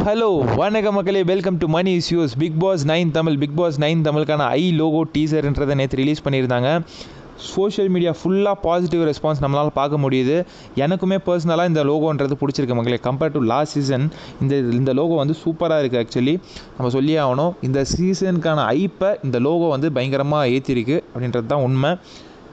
Hello வணக்கம் மக்களே, welcome to money issues. Big boss 9 Tamil. Big boss 9 தமிழுக்கான லோகோ டீசர்ன்றதை நேற்று ரிலீஸ் பண்ணியிருந்தாங்க. சோஷியல் மீடியா ஃபுல்லாக பாசிட்டிவ் ரெஸ்பான்ஸ் நம்மளால் பார்க்க முடியுது. எனக்குமே பர்சனலாக இந்த லோகோன்றது பிடிச்சிருக்கு மக்களே. கம்பேர்ட் டு லாஸ்ட் சீசன் இந்த லோகோ வந்து சூப்பராக இருக்குது. ஆக்சுவலி நம்ம சொல்லியே ஆகணும், இந்த சீசனுக்கான ஐப்பை இந்த லோகோ வந்து பயங்கரமாக ஏற்றிருக்கு அப்படின்றது தான் உண்மை.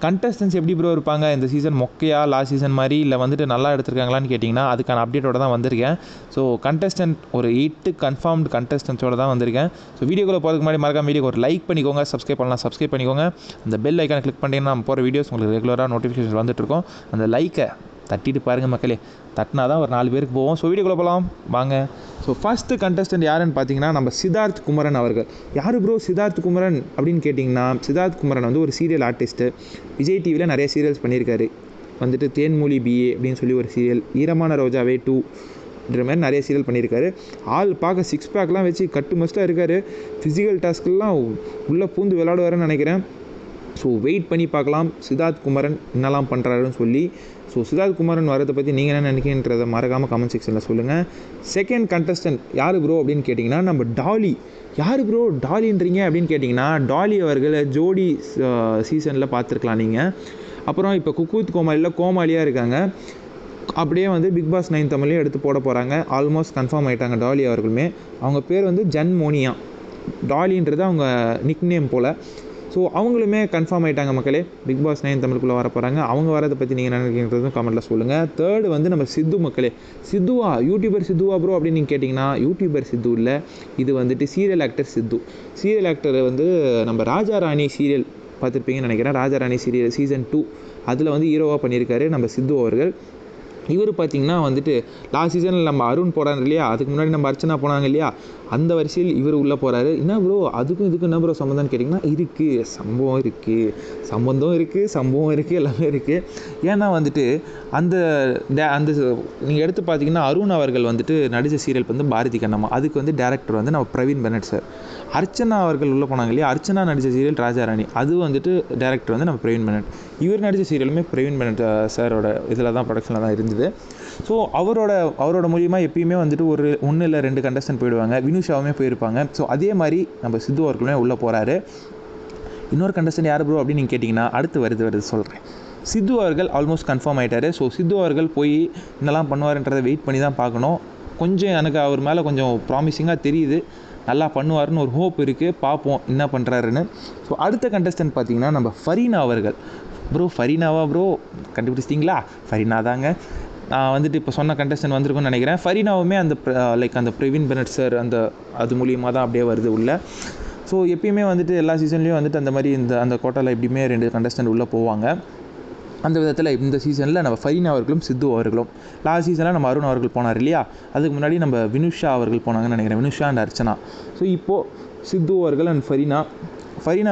கண்டஸ்டன்ஸ் எப்படி ப்ரோ இருப்பாங்க இந்த சீசன், மொக்கையா லாஸ்ட் சீசன் மாதிரி, இல்லை வந்துட்டு நல்லா எடுத்திருக்காங்களான்னு கேட்டிங்கன்னா அதுக்கான அப்டேட்டோட தான் வந்திருக்கேன். ஸோ கண்டஸ்டன்ட் ஒரு 8 கன்ஃபார்ம்டு கண்டஸ்டன்ஸோட தான் வந்திருக்கேன். ஸோ வீடியோக்குள்ளே போகிறதுக்கு முன்னாடி மறக்காம வீடியோக்கு ஒரு லைக் பண்ணிக்கோங்க, சப்ஸ்கிரைப் பண்ணலாம் சப்ஸ்கிரைப் பண்ணிக்கோங்க. அந்த பெல் ஐக்கானை கிளிக் பண்ணிட்டீங்கன்னா நம்ம போகிற வீடியோஸ் உங்களுக்கு ரெகுலராக நோட்டிஃபிகேஷன் வந்துட்டுருக்கோம். அந்த லைக்கை தட்டிட்டு பாருங்கள் மக்களே, தட்டினா தான் ஒரு 4 பேருக்கு போவோம். ஸோ வீடியோக்குள்ளே போகலாம் வாங்க. ஸோ ஃபஸ்ட்டு கண்டஸ்டன்ட் யாருன்னு பார்த்தீங்கன்னா நம்ம சித்தார்த் குமரன் அவர்கள். யார் ப்ரோ சித்தார்த் குமரன் அப்படின்னு கேட்டிங்கன்னா, சித்தார்த் குமரன் வந்து ஒரு சீரியல் ஆர்டிஸ்ட்டு. விஜய் டிவியில் நிறைய சீரியல்ஸ் பண்ணியிருக்காரு. வந்துட்டு தேன்மொழி பிஏ அப்படின்னு சொல்லி ஒரு சீரியல், ஈரமான ரோஜாவே 2ன்ற மாதிரி நிறைய சீரியல் பண்ணியிருக்காரு. ஆள் பார்க்க 6 பேக்லாம் வச்சு கட்டு மஸ்ட்டாக இருக்கார். ஃபிசிக்கல் டாஸ்க்கெலாம் உள்ளே பூந்து விளையாடுவாருன்னு நினைக்கிறேன். ஸோ வெயிட் பண்ணி பார்க்கலாம் சித்தார்த் குமரன் என்னெல்லாம் பண்ணுறாருன்னு சொல்லி. ஸோ சித்தார்த் குமரன் வரதை பற்றி நீங்கள் என்ன நினைக்கிறன்றதை மறக்காமல் கமெண்ட் செக்ஷனில் சொல்லுங்கள். செகண்ட் கண்டஸ்டன்ட் யார் ப்ரோ அப்படின்னு கேட்டிங்கன்னா நம்ம டாலி. யார் ப்ரோ டாலின்றீங்க அப்படின்னு கேட்டிங்கன்னா, டாலி அவர்களை ஜோடி சீசனில் பார்த்துருக்கலாம் நீங்கள். அப்புறம் இப்போ குக்கூத் கோமாளியில் கோமாளியாக இருக்காங்க. அப்படியே வந்து பிக் பாஸ் 9 தமிழையும் எடுத்து போட போகிறாங்க. ஆல்மோஸ்ட் கன்ஃபார்ம் ஆகிட்டாங்க டாலி அவர்களுமே. அவங்க பேர் வந்து ஜன்மோனியா. டாலின்றது அவங்க நிக் நேம் போல். ஸோ அவங்களுமே கன்ஃபார்ம் ஆகிட்டாங்க மக்களே, பிக் பாஸ் 9 தமிழுக்குள்ளே வர போகிறாங்க. அவங்க வரதை பற்றி நீங்கள் என்ன நினைக்கிறதும் கமெண்ட்டில் சொல்லுங்கள். தேர்டு வந்து நம்ம சித்து மக்களே. சித்துவா, யூடியூபர் சித்துவா ப்ரோ அப்படின்னு நீங்கள் கேட்டிங்கன்னா, யூடியூபர் சித்து இல்லை, இது வந்துட்டு சீரியல் ஆக்டர் சித்து. சீரியல் ஆக்டர் வந்து நம்ம ராஜா ராணி சீரியல் பார்த்துருப்பீங்கன்னு நினைக்கிறேன். ராஜா ராணி சீரியல் சீசன் 2 அதில் வந்து ஹீரோவாக பண்ணியிருக்காரு நம்ம சித்து அவர்கள். இவர் பார்த்திங்கன்னா வந்துட்டு லாஸ்ட் சீசனில் நம்ம அருண் போகிறாங்க இல்லையா, அதுக்கு முன்னாடி நம்ம அர்ச்சனா போனாங்க இல்லையா, அந்த வரிசையில் இவர் உள்ளே போகிறாரு. என்ன ப்ரோ அதுக்கும் இதுக்கும் என்ன ப்ரோ சம்மந்தம்னு கேட்டிங்கன்னா, இருக்குது சம்பவம் இருக்குது, சம்பந்தம் இருக்குது, சம்பவம் இருக்குது, எல்லாமே இருக்குது. ஏன்னா வந்துட்டு அந்த நீங்கள் எடுத்து பார்த்தீங்கன்னா, அருண் அவர்கள் வந்துட்டு நடித்த சீரியல் வந்து பாரதி கண்ணம்மா, அதுக்கு வந்து டேரக்டர் வந்து நம்ம பிரவீன் பெனட் சார். அர்ச்சனா அவர்கள் உள்ளே போனாங்க இல்லையா, அர்ச்சனா நடித்த சீரியல் ராஜாராணி, அது வந்துட்டு டேரக்டர் வந்து நம்ம பிரவீன் பெனட். இவர் நடித்த சீரியலுமே பிரவீன் பெனட் சாரோட இதில் தான் ப்ரொடக்ஷனில் தான் இருந்தது. ஸோ அவரோட மூலியமாக எப்பயுமே வந்துட்டு ஒரு 1 இல்லை 2 கண்டஸ்டன்ட் போயிடுவாங்க. வினுஷாவுமே போயிருப்பாங்க. ஸோ அதே மாதிரி நம்ம சித்து அவர்களுமே உள்ளே போகிறாரு. இன்னொரு கண்டஸ்டன்ட் யார் ப்ரோ அப்படின்னு நீங்கள் கேட்டிங்கன்னா, அடுத்து வருது சொல்கிறேன். சித்து அவர்கள் ஆல்மோஸ்ட் கன்ஃபார்ம் ஆகிட்டார். ஸோ சித்து அவர்கள் போய் என்னெல்லாம் பண்ணுவார்ன்றதை வெயிட் பண்ணி தான் பார்க்கணும். கொஞ்சம் எனக்கு அவர் மேலே கொஞ்சம் ப்ராமிசிங்காக தெரியுது, நல்லா பண்ணுவார்னு ஒரு ஹோப் இருக்குது. பார்ப்போம் என்ன பண்ணுறாருன்னு. ஸோ அடுத்த கண்டஸ்டன்ட் பார்த்திங்கன்னா நம்ம ஃபரீனா அவர்கள். ப்ரோ ஃபரீனாவா ப்ரோ, கண்டுபிடிச்சிட்டிங்களா? ஃபரீனா தாங்க. நான் வந்துட்டு இப்போ சொன்ன கண்டஸ்டன்ட் வந்திருக்குன்னு நினைக்கிறேன். ஃபரீனாவுமே அந்த அந்த பிரவீன் பெனட் சார் அது மூலியமாக தான் அப்படியே வருது உள்ள. ஸோ எப்பயுமே வந்துட்டு எல்லா சீசன்லேயும் வந்துட்டு அந்த மாதிரி அந்த கோட்டாவில் எப்படியுமே 2 கண்டஸ்டன்ட் உள்ளே போவாங்க. அந்த விதத்தில் இந்த சீசனில் நம்ம ஃபரீனா அவர்களும் சித்து அவர்களும். லாஸ்ட் சீசனில் நம்ம அருண் அவர்கள் போனார் இல்லையா, அதுக்கு முன்னாடி நம்ம வினுஷா அவர்கள் போனாங்கன்னு நினைக்கிறேன், வினுஷா அண்ட் அர்ச்சனா. ஸோ இப்போது சித்து அவர்கள் அண்ட் ஃபரீனா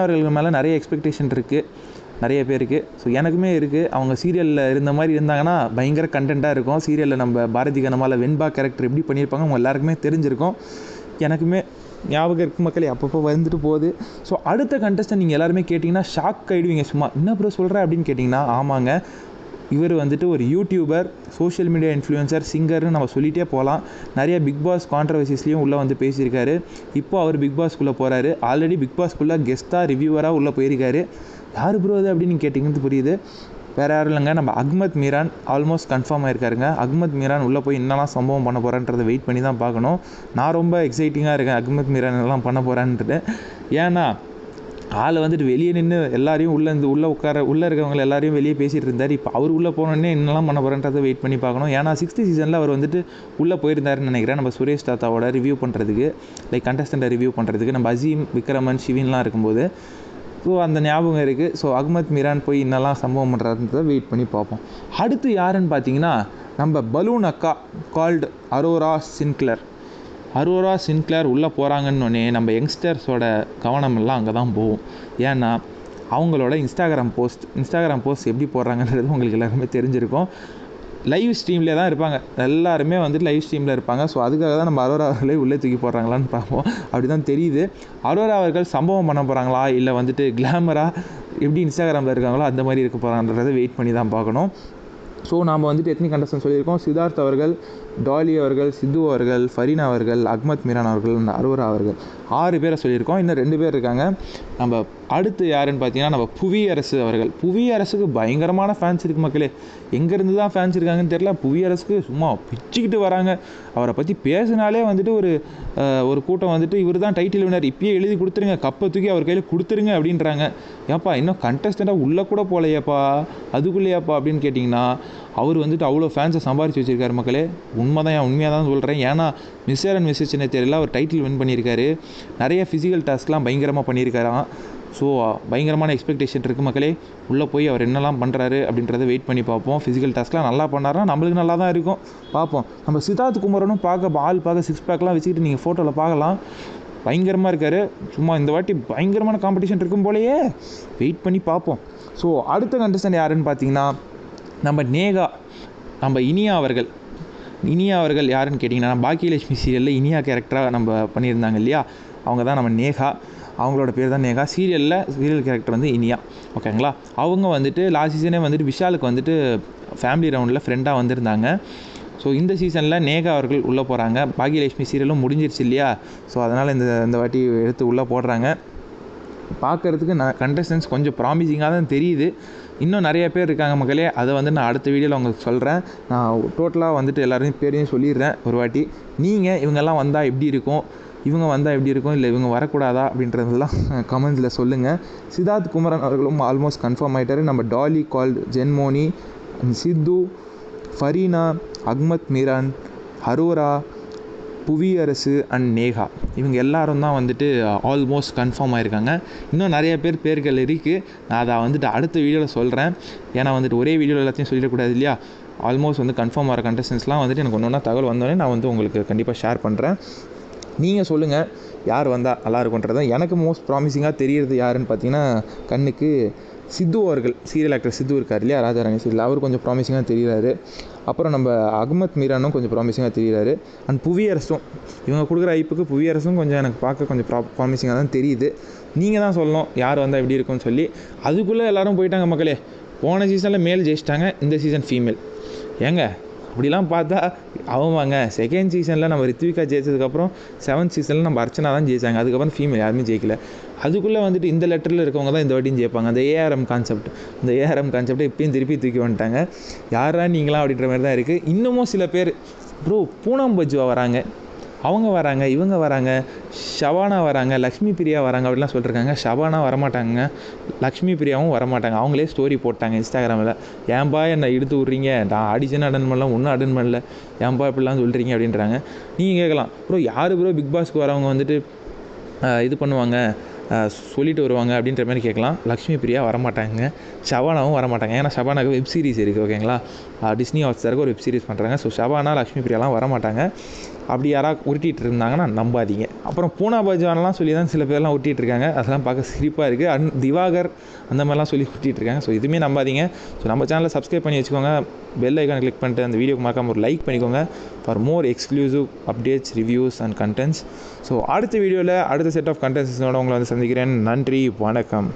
அவர்கள் மேலே நிறைய எக்ஸ்பெக்டேஷன் இருக்குது நிறைய பேருக்கு. ஸோ எனக்குமே இருக்குது. அவங்க சீரியலில் இருந்த மாதிரி இருந்தாங்கன்னா பயங்கர கண்டென்ட்டாக இருக்கும். சீரியலில் நம்ம பாரதி கண்ணம்மாவில் வெண்பா கேரக்டர் எப்படி பண்ணியிருப்பாங்க அவங்க எல்லாருக்குமே தெரிஞ்சிருக்கும். எனக்குமே ஞாபகம் இருக்குது மக்களே, அப்பப்போ வந்துட்டு போகுது. ஸோ அடுத்த கண்டஸ்டன்ட் நீங்கள் எல்லாருமே கேட்டிங்கன்னா ஷாக் ஆகிடுவீங்க. சும்மா என்ன ப்ரோ சொல்கிறேன் அப்படின்னு கேட்டிங்கன்னா, ஆமாங்க, இவர் வந்துட்டு ஒரு யூடியூபர், சோஷியல் மீடியா இன்ஃப்ளூயன்சர், சிங்கர்னு நம்ம சொல்லிகிட்டே போகலாம். நிறைய பிக் பாஸ் கான்ட்ரவர்சிஸ்லேயும் உள்ளே வந்து பேசியிருக்காரு. இப்போது அவர் பிக் பாஸ்க்குள்ளே போகிறாரு. ஆல்ரெடி பிக் பாஸ்க்குள்ளே கெஸ்ட்டாக ரிவ்யூவராக உள்ளே போயிருக்காரு. யார் ப்ரோ அது அப்படின்னு கேட்டிங்கன்னு புரியுது, வேறு யாரும் இல்லைங்க, நம்ம அஹ்மத் மீரான். ஆல்மோஸ்ட் கன்ஃபார்ம் ஆகிருக்காருங்க. அஹ்மத் மீரான் உள்ளே போய் என்னெல்லாம் சம்பவம் பண்ண போகிறான்றதை வெயிட் பண்ணி தான் பார்க்கணும். நான் ரொம்ப எக்ஸைட்டிங்காக இருக்கேன் அஹ்மத் மீரான் எல்லாம் பண்ண போகிறான்றது. ஏன்னா ஆள் வந்துட்டு வெளியே நின்று எல்லாரையும் உள்ளே இருக்கவங்க எல்லாரையும் வெளியே பேசிகிட்டு இருந்தார். இப்போ அவர் உள்ளே போனோடனே என்னெல்லாம் பண்ண போகிறன்றதை வெயிட் பண்ணி பார்க்கணும். ஏன்னா 6th சீசனில் அவர் வந்துட்டு உள்ளே போயிருந்தாருன்னு நினைக்கிறேன், நம்ம சுரேஷ் தாத்தாவோட ரிவ்யூ பண்ணுறதுக்கு, கண்டஸ்டண்ட்டை ரிவ்யூ பண்ணுறதுக்கு, நம்ம அசீம், விக்ரமன், ஷிவின்லாம் இருக்கும்போது. ஸோ அந்த ஞாபகம் இருக்குது. ஸோ அஹ்மத் மீரான் போய் இன்னெல்லாம் சம்பவம் பண்ணுறதுன்றதை வெயிட் பண்ணி பார்ப்போம். அடுத்து யாருன்னு பார்த்தீங்கன்னா நம்ம பலூன் அக்கா கால்டு அரோரா சின்க்ளர் உள்ளே போகிறாங்கன்னொன்னே நம்ம யங்ஸ்டர்ஸோட கவனமெல்லாம் அங்கே தான் போகும். ஏன்னா அவங்களோட இன்ஸ்டாகிராம் போஸ்ட் எப்படி போடுறாங்கன்றது உங்களுக்கு எல்லாருமே தெரிஞ்சிருக்கும். லைவ் ஸ்ட்ரீம்லேயே தான் இருப்பாங்க, எல்லாருமே வந்துட்டு லைவ் ஸ்ட்ரீமில் இருப்பாங்க. ஸோ அதுக்காக தான் நம்ம அரோரா அவர்களே உள்ளே தூக்கி போடுறாங்களான்னு பார்ப்போம். அப்படி தான் தெரியுது. அரோரா அவர்கள் சம்பவம் பண்ண போகிறாங்களா இல்லை வந்துட்டு கிளாமராக எப்படி இன்ஸ்டாகிராமில் இருக்காங்களோ அந்த மாதிரி இருக்க போகிறாங்கன்றதை வெயிட் பண்ணி தான் பார்க்கணும். ஸோ நாம் வந்துட்டு எத்தனை கண்டஸ்டன்ட் சொல்லியிருக்கோம், சித்தார்த் அவர்கள், டாலி அவர்கள், சித்து அவர்கள், ஃபரீனா அவர்கள், அகமத் மீரான் அவர்கள், அரோரா அவர்கள் 6 பேரை சொல்லியிருக்கோம். இன்னும் 2 பேர் இருக்காங்க. நம்ம அடுத்து யாருன்னு பார்த்தீங்கன்னா நம்ம புவியரசு அவர்கள். புவியரசுக்கு பயங்கரமான ஃபேன்ஸ் இருக்குது மக்களே. எங்கேருந்து தான் ஃபேன்ஸ் இருக்காங்கன்னு தெரியல. புவியரசுக்கு சும்மா பிச்சுக்கிட்டு வராங்க. அவரை பற்றி பேசினாலே வந்துட்டு ஒரு கூட்டம் வந்துட்டு இவர் தான் டைட்டில் வினர், இப்பயே எழுதி கொடுத்துருங்க, கப்பை தூக்கி அவர் கையில் கொடுத்துருங்க அப்படின்றாங்க. ஏப்பா இன்னும் கண்டஸ்டண்ட்டாக உள்ளே கூட போகலையாப்பா, அதுக்குள்ளேயாப்பா அப்படின்னு கேட்டிங்கன்னா அவர் வந்துட்டு அவ்வளோ ஃபேன்ஸை சம்பாரிச்சு வச்சுருக்காரு மக்களே. உண்மையாக தான் சொல்கிறேன். ஏன்னா மிஸ்டர் அண்ட் மிஸ்ஸஸ் சென்னை தெரியல, அவர் டைட்டில் வின் பண்ணியிருக்காரு. நிறைய ஃபிசிக்கல் டாஸ்க்லாம் பயங்கரமாக பண்ணியிருக்காராம். ஸோ பயங்கரமான எக்ஸ்பெக்டேஷன் இருக்குது மக்களே. உள்ளே போய் அவர் என்னெல்லாம் பண்ணுறாரு அப்படின்றத வெயிட் பண்ணி பார்ப்போம். ஃபிசிக்கல் டாஸ்க்லாம் நல்லா பண்ணாருன்னா நம்மளுக்கு நல்லா தான் இருக்கும், பார்ப்போம். நம்ம சித்தார்த் குமரனும் பார்க்க 6 பேக்லாம் வச்சுக்கிட்டு நீங்கள் ஃபோட்டோவில் பார்க்கலாம், பயங்கரமாக இருக்கார். சும்மா இந்த வாட்டி பயங்கரமான காம்படிஷன் இருக்கும் போலையே, வெயிட் பண்ணி பார்ப்போம். ஸோ அடுத்த கண்டஸ்டன்ட் யாருன்னு பார்த்தீங்கன்னா நம்ம நேகா, நம்ம இனியா அவர்கள் யாருன்னு கேட்டிங்கன்னா பாக்கியலட்சுமி சீரியலில் இனியா கேரக்டராக நம்ம பண்ணியிருந்தாங்க இல்லையா, அவங்க தான் நம்ம நேகா. அவங்களோட பேர் தான் நேகா. சீரியல் கேரக்டர் வந்து இனியா, ஓகேங்களா. அவங்க வந்துட்டு லாஸ்ட் சீசனே வந்துட்டு விஷாலுக்கு வந்துட்டு ஃபேமிலி ரவுண்டில் ஃப்ரெண்டாக வந்திருந்தாங்க. ஸோ இந்த சீசனில் நேகா அவர்கள் உள்ளே போகிறாங்க. பாக்கியலட்சுமி சீரியலும் முடிஞ்சிருச்சு இல்லையா, ஸோ அதனால் இந்த வாட்டி எடுத்து உள்ளே போடுறாங்க. பார்க்குறதுக்கு கண்டஸ்டன்ஸ் கொஞ்சம் ப்ராமிசிங்காக தான் தெரியுது. இன்னும் நிறைய பேர் இருக்காங்க மக்களே. அதை வந்து நான் அடுத்த வீடியோவில் உங்களுக்கு சொல்கிறேன். நான் டோட்டலாக வந்துட்டு எல்லாரையும் பேரையும் சொல்லிடுறேன் ஒரு வாட்டி. நீங்கள் இவங்கெல்லாம் வந்தால் எப்படி இருக்கும், இல்லை இவங்க வரக்கூடாதா அப்படின்றதெல்லாம் கமெண்ட்ஸில் சொல்லுங்கள். சித்தார்த் குமரன் அவர்களும் ஆல்மோஸ்ட் கன்ஃபார்ம் ஆகிட்டார். நம்ம டாலி கால்ட், ஜென்மோனி, சித்து, ஃபரீனா, அகமத் மீரான், அரோரா, புவியரசு அண்ட் நேகா, இவங்க எல்லாரும் தான் வந்துட்டு ஆல்மோஸ்ட் கன்ஃபார்ம் ஆகிருக்காங்க. இன்னும் நிறைய பேர்கள் இருக்குது. நான் அதை வந்துட்டு அடுத்த வீடியோவில் சொல்கிறேன். ஏன்னா வந்துட்டு ஒரே வீடியோவில் எல்லாத்தையும் சொல்லிடக்கூடாது இல்லையா. ஆல்மோஸ்ட் வந்து கன்ஃபார்ம் ஆகிற கண்டஸ்டன்ஸ்லாம் வந்துட்டு எனக்கு ஒன்று தகவல் வந்தோடனே நான் வந்து உங்களுக்கு கண்டிப்பாக ஷேர் பண்ணுறேன். நீங்கள் சொல்லுங்கள் யார் வந்தால் நல்லாயிருக்குன்றது. எனக்கு மோஸ்ட் ப்ராமிசிங்காக தெரிகிறது யாருன்னு பார்த்தீங்கன்னா கண்ணுக்கு சித்து அவர்கள், சீரியல் ஆக்டர் சித்து இருக்கார் இல்லையா, ராஜாராணி சீரியல், அவர் கொஞ்சம் ப்ராமிசிங்காக தெரிகிறாரு. அப்புறம் நம்ம அகமத் மீரானும் கொஞ்சம் ப்ராமிசிங்காக தெரிகிறாரு. அண்ட் புவியரசும், இவங்க கொடுக்குற ஐப்புக்கு புவியரசும் கொஞ்சம் எனக்கு பார்க்க கொஞ்சம் ப்ராமிசிங்காக தான் தெரியுது. நீங்கள் தான் சொல்லணும் யார் வந்தால் எப்படி இருக்கும்னு சொல்லி. அதுக்குள்ளே எல்லோரும் போயிட்டாங்க மக்களே. போன சீசனில் மேல் ஜெயிச்சிட்டாங்க, இந்த சீசன் ஃபீமேல். ஏங்க அப்படிலாம் பார்த்தா அவமாங்க. செகண்ட் சீசனில் நம்ம ரித்விகா ஜெயிச்சதுக்கப்புறம் 7th சீசனில் நம்ம அர்ச்சனா தான் ஜெயிச்சாங்க. அதுக்கப்புறம் ஃபீமேல் யாருமே ஜெயிக்கல. அதுக்குள்ளே வந்துட்டு இந்த லெட்டரில் இருக்கவங்க தான் இந்த வாட்டியும் ஜெயிப்பாங்க. அந்த ஏஆர்எம் கான்செப்டை இப்பயும் திருப்பி தூக்கி வந்துட்டாங்க. யாரா நீங்களாம் அப்படின்ற மாதிரி தான் இருக்குது. இன்னமும் சில பேர் ப்ரோ பூனம் பஜ்வா வராங்க, அவங்க வராங்க, இவங்க வராங்க, ஷபானா வராங்க, லக்ஷ்மி பிரியா வராங்க அப்படிலாம் சொல்லியிருக்காங்க. ஷபானா வரமாட்டாங்க, லக்ஷ்மி பிரியாவும் வரமாட்டாங்க. அவங்களே ஸ்டோரி போட்டாங்க இன்ஸ்டாகிராமில். ஏன்பா என்னை இழுத்து விட்றீங்க, நான் ஆடிஷன் அட்டன் பண்ணல, ஒன்றும் அட்டன் பண்ணல, ஏன்பா இப்படிலாம் சொல்கிறீங்க அப்படின்றாங்க. நீங்கள் கேட்கலாம் ப்ரோ யார் ப்ரோ பிக் பாஸ்க்கு வரவங்க வந்துட்டு இது பண்ணுவாங்க, சொல்லிட்டு வருவாங்க அப்படின்ற மாதிரி கேட்கலாம். லக்ஷ்மி பிரியா வரமாட்டாங்க, ஷபானாவும் வரமாட்டாங்க. ஏன்னா ஷபானாக்கு வெப் சீரிஸ் இருக்குது, ஓகேங்களா. டிஸ்னி ஹாட்ஸ்டாருக்கு ஒரு வெப் சீரிஸ் பண்ணுறாங்க. ஸோ ஷபானா, லக்ஷ்மி பிரியாலாம் வரமாட்டாங்க. அப்படி யாராவது உருட்டிகிட்டு இருந்தாங்கன்னா நம்பாதீங்க. அப்புறம் பூனா பஜ்வான்லாம் சொல்லி தான் சில பேர்லாம் உருட்டிகிட்டு இருக்காங்க. அதெல்லாம் பார்க்க சிரிப்பாக இருக்குது. திவாகர் அந்த மாதிரிலாம் சொல்லி உருட்டிகிட்டு இருக்காங்க. ஸோ இதுவுமே நம்பாதீங்க. ஸோ நம்ம சேனலை சப்ஸ்கிரைப் பண்ணி வச்சுக்கோங்க, பெல் ஐக்கானை கிளிக் பண்ணிட்டு அந்த வீடியோக்கு மறக்காம ஒரு லைக் பண்ணிக்கோங்க for more exclusive updates, reviews and contents. So அடுத்த வீடியோவில் அடுத்த செட் ஆஃப் கண்டென்ட்ஸோட உங்களை வந்து சந்திக்கிறேன். நன்றி, வணக்கம்.